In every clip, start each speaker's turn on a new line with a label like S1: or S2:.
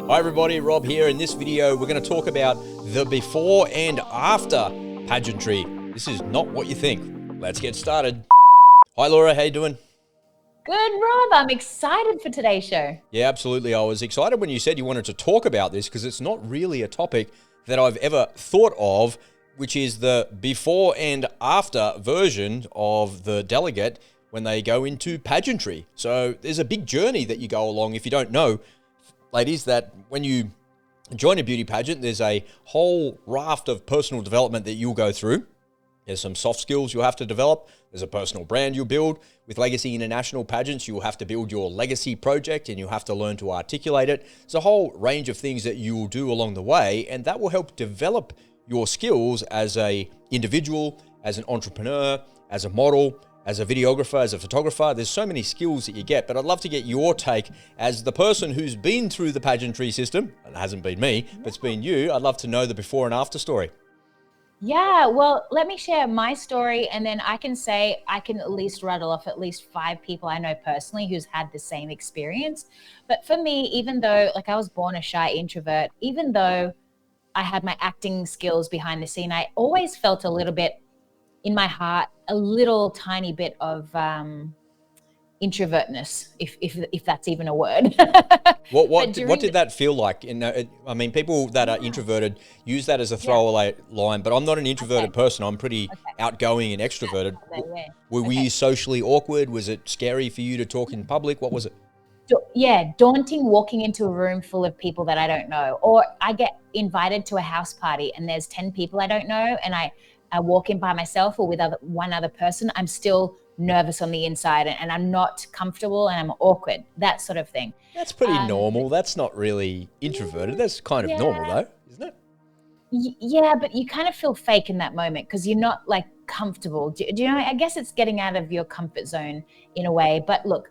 S1: Hi everybody, Rob here. In this video, we're going to talk about the before and after pageantry. This is not what you think. Let's get started. Hi Laura, how you doing?
S2: Good, Rob. I'm excited for today's show.
S1: Yeah, absolutely. I was excited when you said you wanted to talk about this because it's not really a topic that I've ever thought of, which is the before and after version of the delegate when they go into pageantry. So there's a big journey that you go along. If you don't know, ladies, that when you join a beauty pageant, there's a whole raft of personal development that you'll go through. There's some soft skills you'll have to develop. There's a personal brand you'll build. With Legacy International Pageants, you'll have to build your legacy project and you'll have to learn to articulate it. There's a whole range of things that you'll do along the way, and that will help develop your skills as an individual, as an entrepreneur, as a model, as a videographer, as a photographer. There's so many skills that you get, but I'd love to get your take as the person who's been through the pageantry system. It hasn't been me, but it's been you. I'd love to know the before and after story.
S2: Yeah, well, let me share my story, and then I can at least rattle off at least 5 people I know personally who's had the same experience. But for me, even though I was born a shy introvert, even though I had my acting skills behind the scene, I always felt a little bit in my heart, a little tiny bit of introvertness, if that's even a word.
S1: What did that feel like? I mean, people that are introverted use that as a throwaway line, but I'm not an introverted person. I'm pretty outgoing and extroverted. Were you socially awkward? Was it scary for you to talk in public? What was it?
S2: Yeah, daunting walking into a room full of people that I don't know. Or I get invited to a house party and there's 10 people I don't know, and I walk in by myself or with one other person. I'm still nervous on the inside and I'm not comfortable and I'm awkward, that sort of thing.
S1: That's pretty normal. That's not really introverted. That's kind of normal though, isn't it?
S2: Yeah, but you kind of feel fake in that moment because you're not comfortable. Do you know, I guess it's getting out of your comfort zone in a way. But look,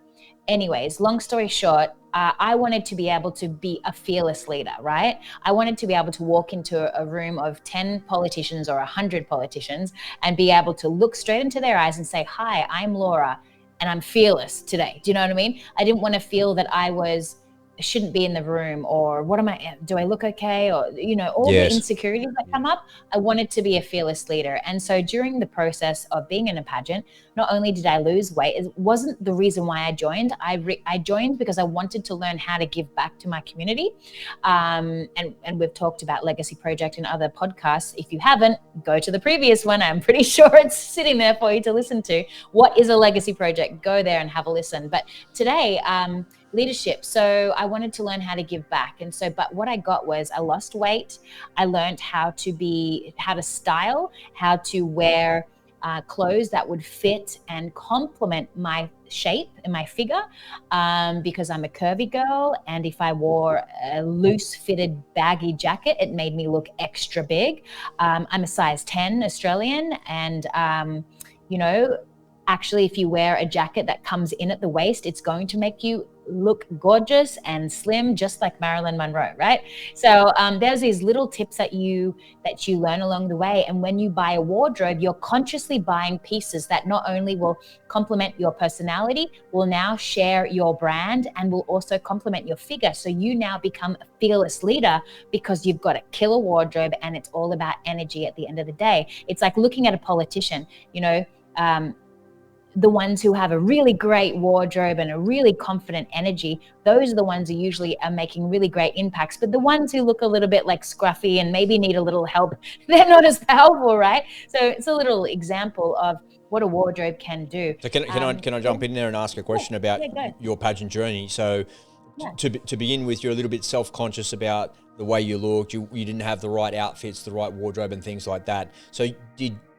S2: anyways, long story short, I wanted to be able to be a fearless leader, right? I wanted to be able to walk into a room of 10 politicians or 100 politicians and be able to look straight into their eyes and say, "Hi, I'm Laura and I'm fearless today." Do you know what I mean? I didn't want to feel that I shouldn't be in the room, or do I look okay? Or, all the insecurities that come up. I wanted to be a fearless leader. And so during the process of being in a pageant, not only did I lose weight, it wasn't the reason why I joined. I joined because I wanted to learn how to give back to my community. And we've talked about Legacy Project in other podcasts. If you haven't, go to the previous one. I'm pretty sure it's sitting there for you to listen to. What is a Legacy Project? Go there and have a listen. But today, leadership. So I wanted to learn how to give back. And so, but what I got was I lost weight. I learned how to style, how to wear clothes that would fit and complement my shape and my figure, because I'm a curvy girl. And if I wore a loose fitted baggy jacket, it made me look extra big. I'm a size 10 Australian. And, actually, if you wear a jacket that comes in at the waist, it's going to make you look gorgeous and slim, just like Marilyn Monroe, right? So there's these little tips that you learn along the way. And when you buy a wardrobe, you're consciously buying pieces that not only will complement your personality, will now share your brand, and will also complement your figure. So you now become a fearless leader because you've got a killer wardrobe, and it's all about energy at the end of the day. It's like looking at a politician, the ones who have a really great wardrobe and a really confident energy, those are the ones who usually are making really great impacts. But the ones who look a little bit scruffy and maybe need a little help, they're not as powerful, right? So it's a little example of what a wardrobe can do.
S1: So can I jump in there and ask a question about your pageant journey? So to begin with, you're a little bit self-conscious about the way you looked. You didn't have the right outfits, the right wardrobe and things like that. So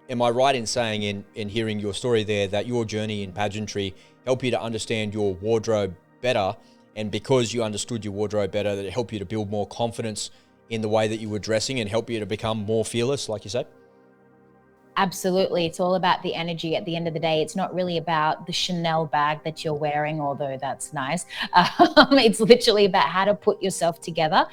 S1: am I right in saying, in hearing your story there, that your journey in pageantry helped you to understand your wardrobe better, and because you understood your wardrobe better, that it helped you to build more confidence in the way that you were dressing and help you to become more fearless, like you said?
S2: Absolutely. It's all about the energy at the end of the day. It's not really about the Chanel bag that you're wearing, although that's nice. It's literally about how to put yourself together.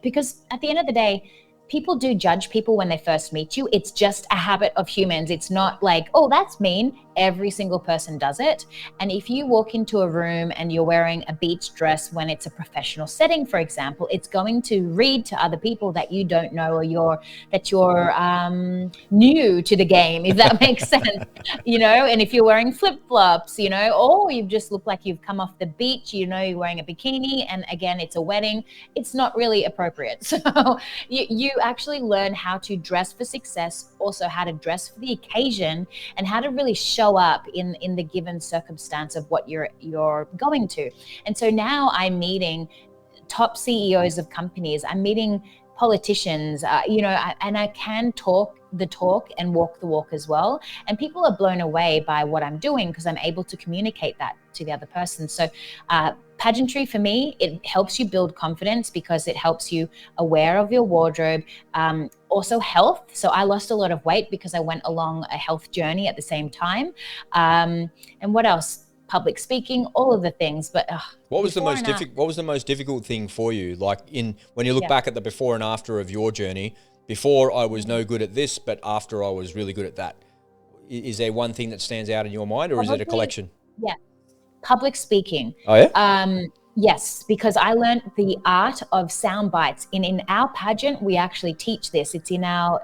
S2: Because at the end of the day, people do judge people when they first meet you. It's just a habit of humans. It's not like, oh, that's mean. every single person does it. And if you walk into a room and you're wearing a beach dress when it's a professional setting, for example, it's going to read to other people that you don't know, or you're new to the game, if that makes sense. And if you're wearing flip-flops, or you just look like you've come off the beach, you're wearing a bikini, and again, it's a wedding, it's not really appropriate. So you actually learn how to dress for success, also how to dress for the occasion, and how to really show up in the given circumstance of what you're going to. And so now I'm meeting top CEOs of companies, I'm meeting politicians, and I can talk the talk and walk the walk as well. And people are blown away by what I'm doing because I'm able to communicate that to the other person. So pageantry for me, it helps you build confidence because it helps you aware of your wardrobe. Also health. So I lost a lot of weight because I went along a health journey at the same time. And what else? Public speaking, all of the things. But
S1: what was the most difficult thing for you? Like when you look back at the before and after of your journey, before I was no good at this, but after I was really good at that. Is there one thing that stands out in your mind, or is it a collection?
S2: Yeah. Public speaking.
S1: Oh yeah?
S2: Yes, because I learned the art of sound bites. In our pageant, we actually teach this. It's in our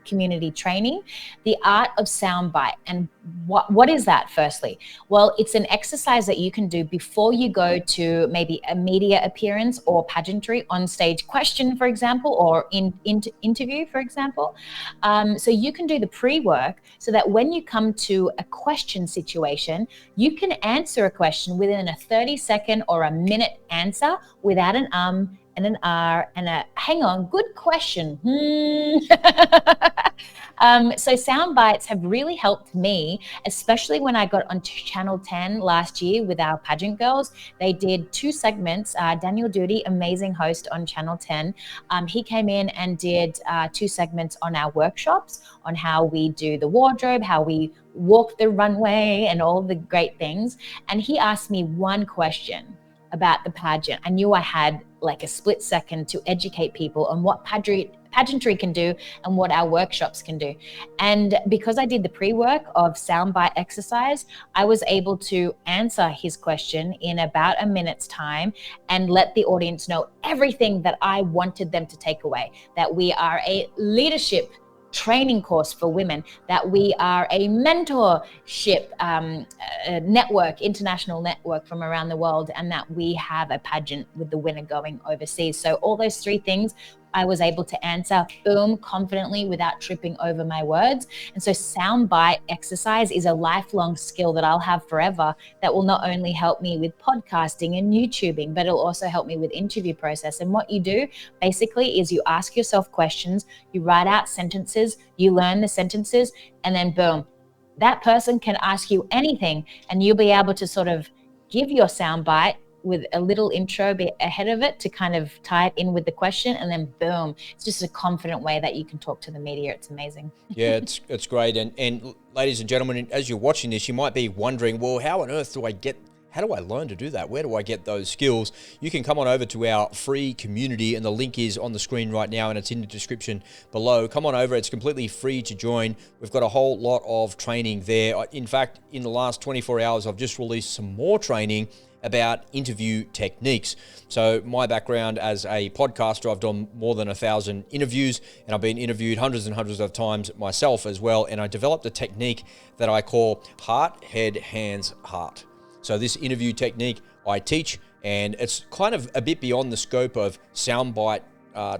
S2: community training, the art of sound bite. And what is that, firstly? Well, it's an exercise that you can do before you go to maybe a media appearance or pageantry on stage question, for example, or interview, for example. So you can do the pre-work so that when you come to a question situation, you can answer a question within a 30-second or a minute answer without an and an R and a hang on, good question. So sound bites have really helped me, especially when I got on Channel 10 last year with our pageant girls. They did 2 segments. Daniel Duty, amazing host on Channel 10. He came in and did 2 segments on our workshops on how we do the wardrobe, how we walk the runway and all the great things. And he asked me one question about the pageant. I knew I had like a split second to educate people on what pageantry can do and what our workshops can do. And because I did the pre-work of soundbite exercise, I was able to answer his question in about a minute's time and let the audience know everything that I wanted them to take away, that we are a leadership training course for women, that we are a mentorship network, international network from around the world, and that we have a pageant with the winner going overseas. So all those 3 things I was able to answer, boom, confidently without tripping over my words. And so soundbite exercise is a lifelong skill that I'll have forever that will not only help me with podcasting and YouTubing, but it'll also help me with interview process. And what you do basically is you ask yourself questions, you write out sentences, you learn the sentences, and then boom, that person can ask you anything and you'll be able to sort of give your soundbite with a little intro ahead of it to kind of tie it in with the question, and then boom, it's just a confident way that you can talk to the media. It's amazing.
S1: Yeah, it's great. And ladies and gentlemen, as you're watching this, you might be wondering, well, how on earth how do I learn to do that? Where do I get those skills? You can come on over to our free community, and the link is on the screen right now, and it's in the description below. Come on over. It's completely free to join. We've got a whole lot of training there. In fact, in the last 24 hours, I've just released some more training about interview techniques. So my background as a podcaster, I've done more than 1,000 interviews, and I've been interviewed hundreds and hundreds of times myself as well. And I developed a technique that I call heart, head, hands, heart. So this interview technique I teach, and it's kind of a bit beyond the scope of soundbite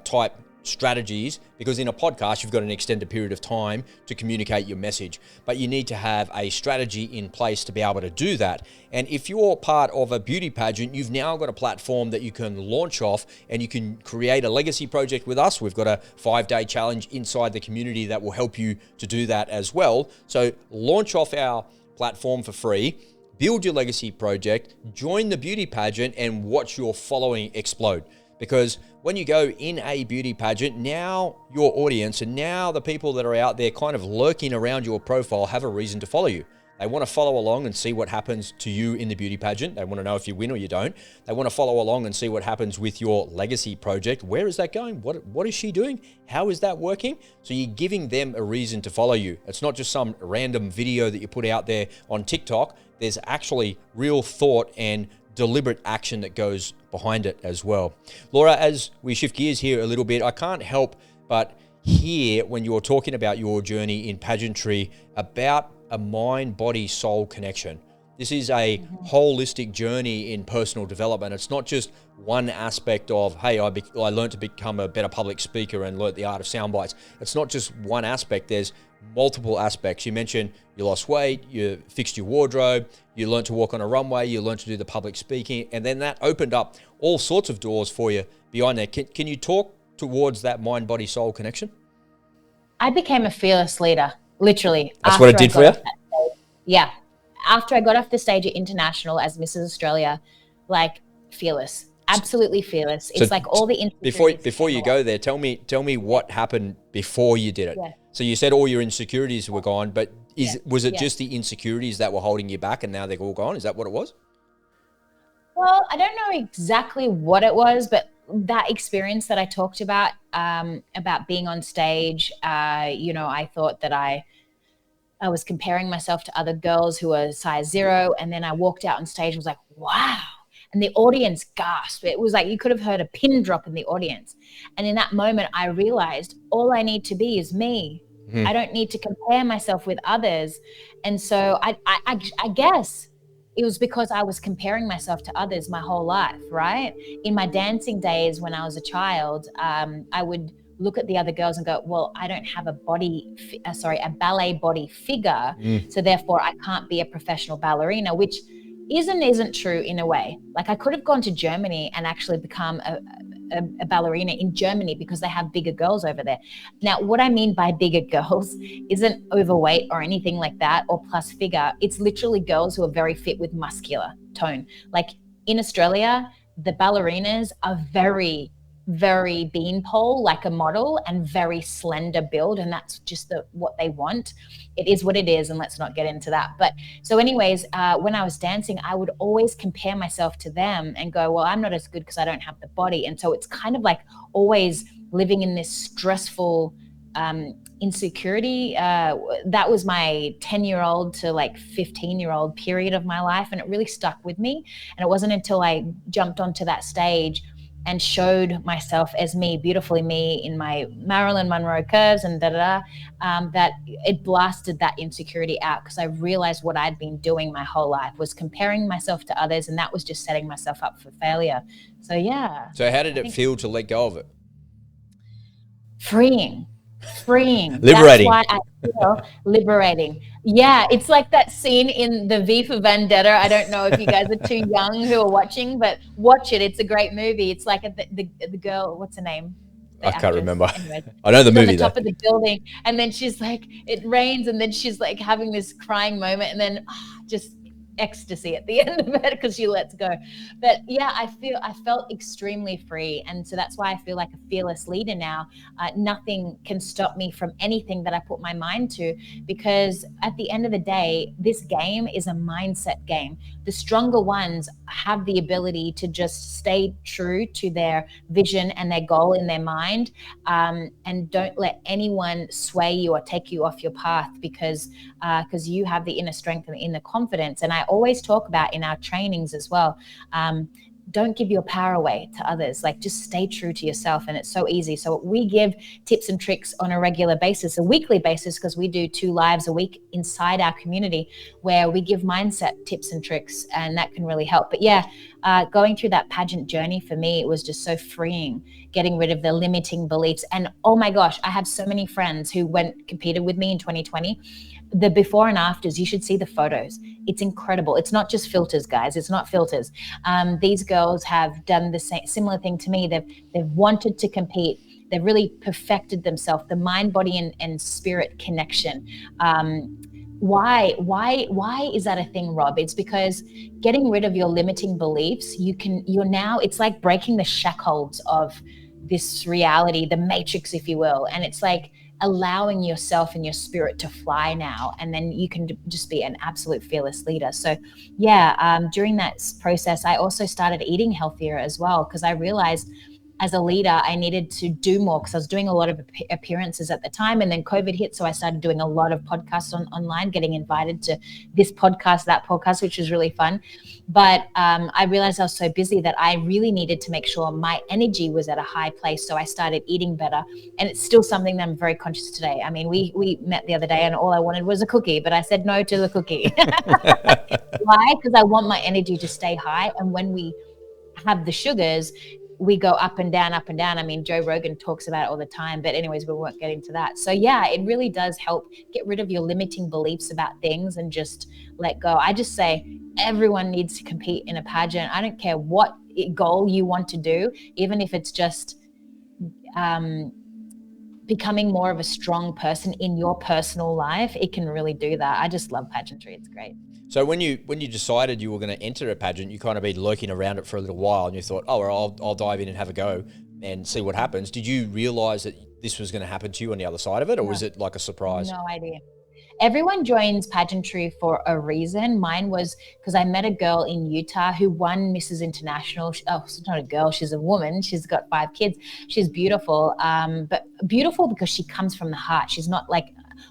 S1: type strategies, because in a podcast you've got an extended period of time to communicate your message, but you need to have a strategy in place to be able to do that. And if you're part of a beauty pageant, you've now got a platform that you can launch off, and you can create a legacy project with us. We've got a 5-day challenge inside the community that will help you to do that as well. So launch off our platform for free, build your legacy project, join the beauty pageant, and watch your following explode. Because when you go in a beauty pageant, now your audience and now the people that are out there kind of lurking around your profile have a reason to follow you. They want to follow along and see what happens to you in the beauty pageant. They want to know if you win or you don't. They want to follow along and see what happens with your legacy project. Where is that going? What is she doing? How is that working? So you're giving them a reason to follow you. It's not just some random video that you put out there on TikTok. There's actually real thought and deliberate action that goes behind it as well. Laura, as we shift gears here a little bit, I can't help but hear when you're talking about your journey in pageantry about a mind, body, soul connection. This is a holistic journey in personal development. It's not just one aspect of, hey, I learned to become a better public speaker and learned the art of sound bites. It's not just one aspect. There's multiple aspects. You mentioned you lost weight, you fixed your wardrobe, you learned to walk on a runway, you learned to do the public speaking, and then that opened up all sorts of doors for you beyond there. Can you talk towards that mind, body, soul connection?
S2: I became a fearless leader, literally.
S1: That's what it did for you?
S2: Yeah. After I got off the stage at International as Mrs. Australia, like fearless, absolutely fearless. It's so like all the
S1: before you go there, tell me what happened before you did it.
S2: Yeah.
S1: So you said all your insecurities were gone, but was it just the insecurities that were holding you back and now they're all gone? Is that what it was?
S2: Well, I don't know exactly what it was, but that experience that I talked about being on stage, I thought that I was comparing myself to other girls who were size 0. And then I walked out on stage and was like, wow. And the audience gasped. It was like you could have heard a pin drop in the audience. And in that moment, I realized all I need to be is me. Mm-hmm. I don't need to compare myself with others. And so I guess it was because I was comparing myself to others my whole life, right? In my dancing days when I was a child, I would look at the other girls and go, well, I don't have a ballet body figure. So therefore I can't be a professional ballerina, which isn't true in a way. Like I could have gone to Germany and actually become a ballerina in Germany because they have bigger girls over there. Now, what I mean by bigger girls isn't overweight or anything like that or plus figure. It's literally girls who are very fit with muscular tone. Like in Australia, the ballerinas are very, very beanpole, like a model, and very slender build. And that's just what they want. It is what it is. And let's not get into that. But so anyways, when I was dancing, I would always compare myself to them and go, well, I'm not as good because I don't have the body. And so it's kind of like always living in this stressful insecurity. That was my 10-year-old to like 15-year-old period of my life. And it really stuck with me. And it wasn't until I jumped onto that stage and showed myself as me, beautifully me, in my Marilyn Monroe curves and that it blasted that insecurity out, because I realized what I'd been doing my whole life was comparing myself to others, and that was just setting myself up for failure. So yeah.
S1: So how did it feel to let go of it?
S2: Freeing.
S1: Liberating.
S2: That's why I feel liberating. Yeah, it's like that scene in the V for Vendetta. I don't know if you guys are too young who are watching, but watch it. It's a great movie. It's like the girl, what's her name?
S1: I can't remember. Anyway, I know the movie.
S2: On the top of the building, and then she's like, it rains, and then she's like having this crying moment, and then just ecstasy at the end of it because she lets go. But yeah, I felt extremely free, and so that's why I feel like a fearless leader now. Nothing can stop me from anything that I put my mind to, because at the end of the day, this game is a mindset game. The stronger ones have the ability to just stay true to their vision and their goal in their mind, and don't let anyone sway you or take you off your path, because you have the inner strength and the inner confidence. And I always talk about in our trainings as well, don't give your power away to others. Like, just stay true to yourself. And it's so easy. So we give tips and tricks on a regular basis, a weekly basis, because we do 2 lives a week inside our community where we give mindset tips and tricks, and that can really help. But yeah, going through that pageant journey for me, it was just so freeing, getting rid of the limiting beliefs. And oh my gosh, I have so many friends who competed with me in 2020. The before and afters, you should see the photos. It's incredible. It's not just filters, guys. It's not filters. These girls have done the similar thing to me. They've wanted to compete. They've really perfected themselves, the mind, body, and spirit connection. Why is that a thing, Rob? It's because getting rid of your limiting beliefs, it's like breaking the shackles of this reality, the matrix, if you will. And it's like allowing yourself and your spirit to fly now, and then you can just be an absolute fearless leader. So yeah, during that process, I also started eating healthier as well, because I realized as a leader, I needed to do more, because I was doing a lot of appearances at the time, and then COVID hit. So I started doing a lot of podcasts online, getting invited to this podcast, that podcast, which was really fun. But I realized I was so busy that I really needed to make sure my energy was at a high place. So I started eating better. And it's still something that I'm very conscious today. I mean, we met the other day and all I wanted was a cookie, but I said no to the cookie. Why? Because I want my energy to stay high. And when we have the sugars, we go up and down, up and down. I mean, Joe Rogan talks about it all the time, but anyways, we won't get into that. So yeah, it really does help get rid of your limiting beliefs about things and just let go. I just say everyone needs to compete in a pageant. I don't care what goal you want to do, even if it's just becoming more of a strong person in your personal life, it can really do that. I just love pageantry. It's great.
S1: So when you decided you were going to enter a pageant, you kind of been lurking around it for a little while, and you thought, oh, well, I'll dive in and have a go and see what happens. Did you realize that this was going to happen to you on the other side of it, or was it like a surprise?
S2: No idea. Everyone joins pageantry for a reason. Mine was because I met a girl in Utah who won Mrs. International. Oh, she's not a girl, she's a woman. She's got 5 kids. She's beautiful, but beautiful because she comes from the heart. She's not like,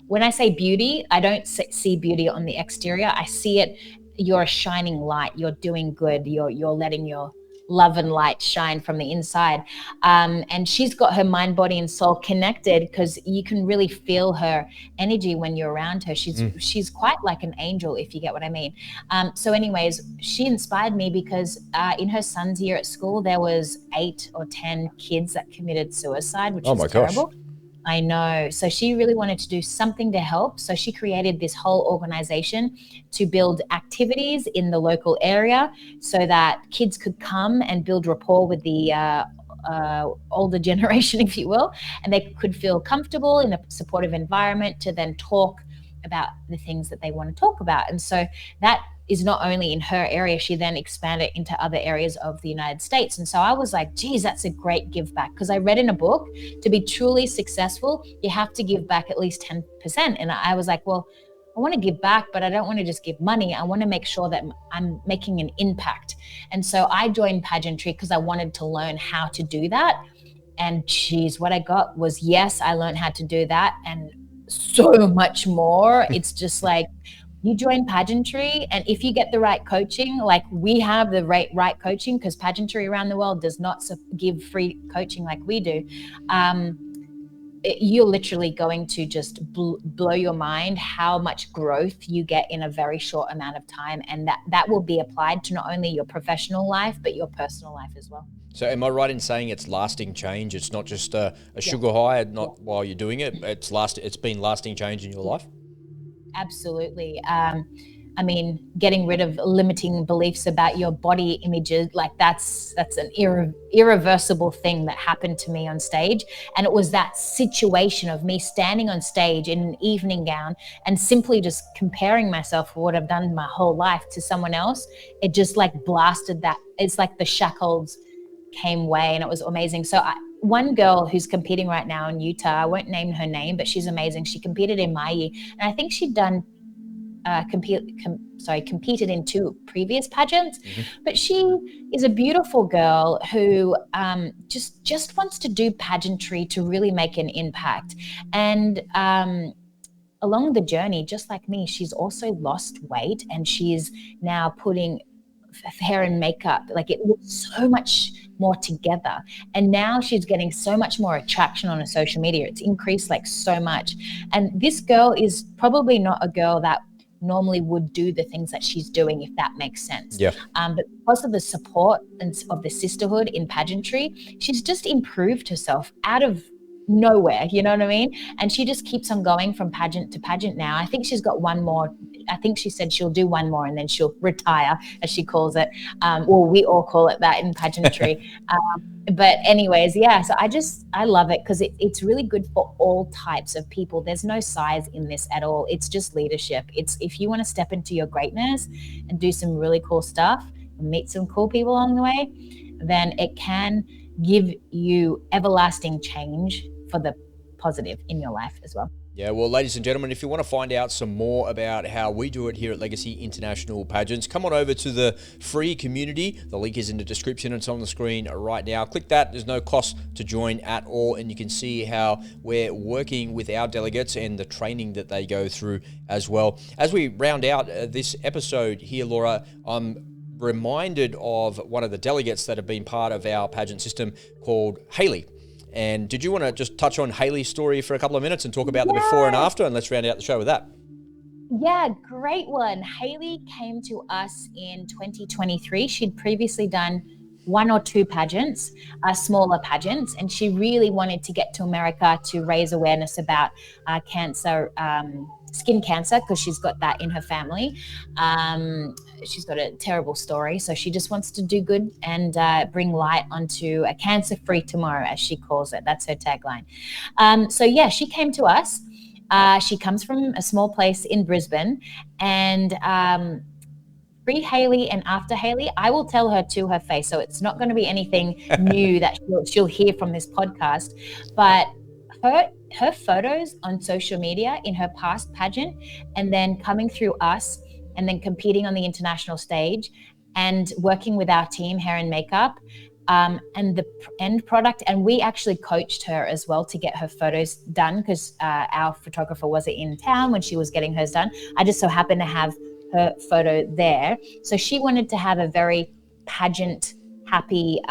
S2: when I say beauty, I don't see beauty on the exterior. I see it, you're a shining light. You're doing good. You're letting your love and light shine from the inside. And she's got her mind, body, and soul connected, because you can really feel her energy when you're around her. She's quite like an angel, if you get what I mean. So anyways, she inspired me because in her son's year at school, there was 8 or 10 kids that committed suicide, which was terrible. Gosh. I know. So she really wanted to do something to help. So she created this whole organization to build activities in the local area so that kids could come and build rapport with the older generation, if you will, and they could feel comfortable in a supportive environment to then talk about the things that they want to talk about. And so that is not only in her area, she then expanded into other areas of the United States. And so I was like, geez, that's a great give back. Because I read in a book, to be truly successful, you have to give back at least 10%. And I was like, well, I want to give back, but I don't want to just give money. I want to make sure that I'm making an impact. And so I joined pageantry because I wanted to learn how to do that. And geez, what I got was, yes, I learned how to do that and so much more. It's just like, you join pageantry, and if you get the right coaching, like we have the right coaching, because pageantry around the world does not give free coaching like we do, you're literally going to just blow your mind how much growth you get in a very short amount of time, and that will be applied to not only your professional life but your personal life as well.
S1: So am I right in saying it's lasting change? It's not just a sugar high, not while you're doing it. It's been lasting change in your life?
S2: Absolutely. I mean, getting rid of limiting beliefs about your body images, like that's an irreversible thing that happened to me on stage. And it was that situation of me standing on stage in an evening gown and simply just comparing myself for what I've done my whole life to someone else. It just like blasted that. It's like the shackles came away, and it was amazing. So one girl who's competing right now in Utah, I won't name her name, but she's amazing. She competed in my year, and I think she'd done competed in 2 previous pageants. But she is a beautiful girl who just wants to do pageantry to really make an impact. And along the journey, just like me, she's also lost weight, and she's now putting hair and makeup, like it looks so much more together. And now she's getting so much more attraction on her social media. It's increased like so much. And this girl is probably not a girl that normally would do the things that she's doing, if that makes sense.
S1: Yeah.
S2: But because of the support and of the sisterhood in pageantry, she's just improved herself out of nowhere, you know what I mean? And she just keeps on going from pageant to pageant now. I think she's got one more. I think she said she'll do one more and then she'll retire, as she calls it. Well, we all call it that in pageantry. But anyways, yeah, so I love it because it's really good for all types of people. There's no size in this at all. It's just leadership. It's if you want to step into your greatness and do some really cool stuff and meet some cool people along the way, then it can give you everlasting change for the positive in your life as well.
S1: Yeah, well, ladies and gentlemen, if you want to find out some more about how we do it here at Legacy International Pageants, come on over to the free community. The link is in the description. It's on the screen right now. Click that. There's no cost to join at all, and you can see how we're working with our delegates and the training that they go through as well. As we round out this episode here, Laura, I'm reminded of one of the delegates that have been part of our pageant system called Hayley. And did you want to just touch on Hayley's story for a couple of minutes and talk about the before and after, and let's round out the show with that?
S2: Yeah, great one. Hayley came to us in 2023. She'd previously done 1 or 2 pageants, smaller pageants, and she really wanted to get to America to raise awareness about cancer, skin cancer, because she's got that in her family. She's got a terrible story, so she just wants to do good and bring light onto a cancer-free tomorrow, as she calls it. That's her tagline. So yeah, she came to us. She comes from a small place in Brisbane, and pre-Hayley and after Hayley, I will tell her to her face, so it's not going to be anything new that she'll hear from this podcast, but her photos on social media in her past pageant, and then coming through us, and then competing on the international stage, and working with our team, hair and makeup, and the end product. And we actually coached her as well to get her photos done, because our photographer wasn't in town when she was getting hers done. I just so happened to have her photo there. So she wanted to have a very pageant happy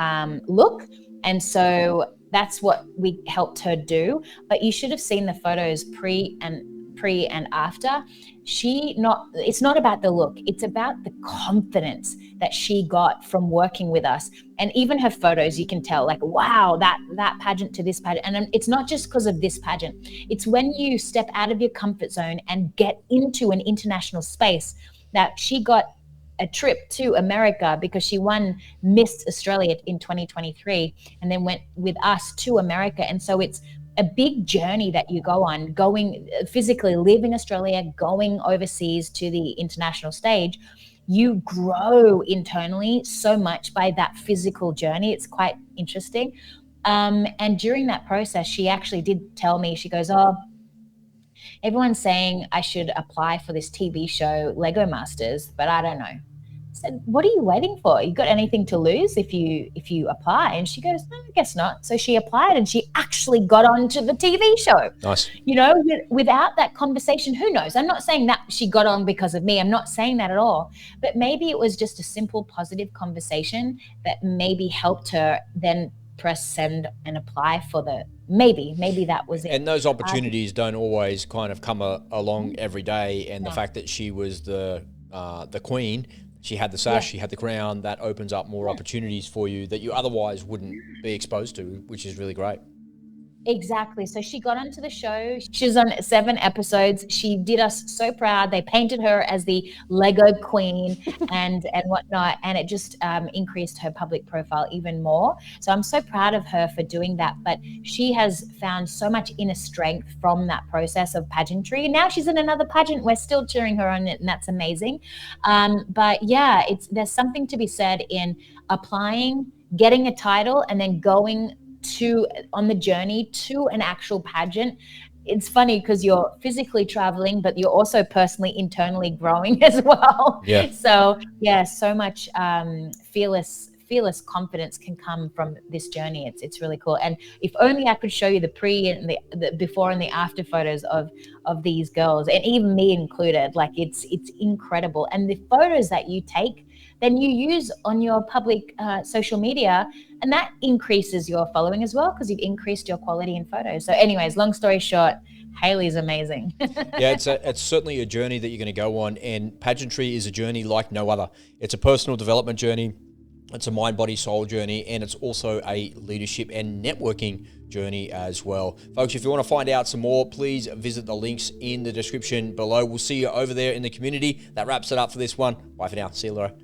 S2: look. And so that's what we helped her do. But you should have seen the photos pre and after. It's not about the look, it's about the confidence that she got from working with us. And even her photos, you can tell, like, wow, that pageant to this pageant. And it's not just because of this pageant, it's when you step out of your comfort zone and get into an international space. That she got a trip to America because she won Miss Australia in 2023, and then went with us to America. And so it's a big journey that you go on, going physically leaving Australia, going overseas to the international stage. You grow internally so much by that physical journey. It's quite interesting. And during that process, she actually did tell me, she goes, "Oh, everyone's saying I should apply for this TV show, Lego Masters, but I don't know." I said, "What are you waiting for? You got anything to lose if you apply?" And she goes, "No, I guess not." So she applied, and she actually got onto the TV show.
S1: Nice.
S2: You know, without that conversation, who knows? I'm not saying that she got on because of me. I'm not saying that at all. But maybe it was just a simple, positive conversation that maybe helped her then press send and apply for the maybe that was it.
S1: And those opportunities don't always kind of come along every day. And the fact that she was the queen, she had the sash, she had the crown, that opens up more opportunities for you that you otherwise wouldn't be exposed to, which is really great.
S2: Exactly. So she got onto the show. She was on 7 episodes. She did us so proud. They painted her as the Lego queen and whatnot. And it just increased her public profile even more. So I'm so proud of her for doing that. But she has found so much inner strength from that process of pageantry. Now she's in another pageant. We're still cheering her on it, and that's amazing. But yeah, there's something to be said in applying, getting a title, and then going on the journey to an actual pageant. It's funny because you're physically traveling, but you're also personally, internally growing as well.
S1: Yeah.
S2: So yeah, so much fearless confidence can come from this journey. It's really cool. And if only I could show you the pre and the before and the after photos of these girls, and even me included. Like it's incredible. And the photos that you take, then you use on your public social media, and that increases your following as well, because you've increased your quality in photos. So anyways, long story short, Hayley's amazing.
S1: Yeah, it's certainly a journey that you're going to go on, and pageantry is a journey like no other. It's a personal development journey. It's a mind, body, soul journey, and it's also a leadership and networking journey as well. Folks, if you want to find out some more, please visit the links in the description below. We'll see you over there in the community. That wraps it up for this one. Bye for now. See you, Laura.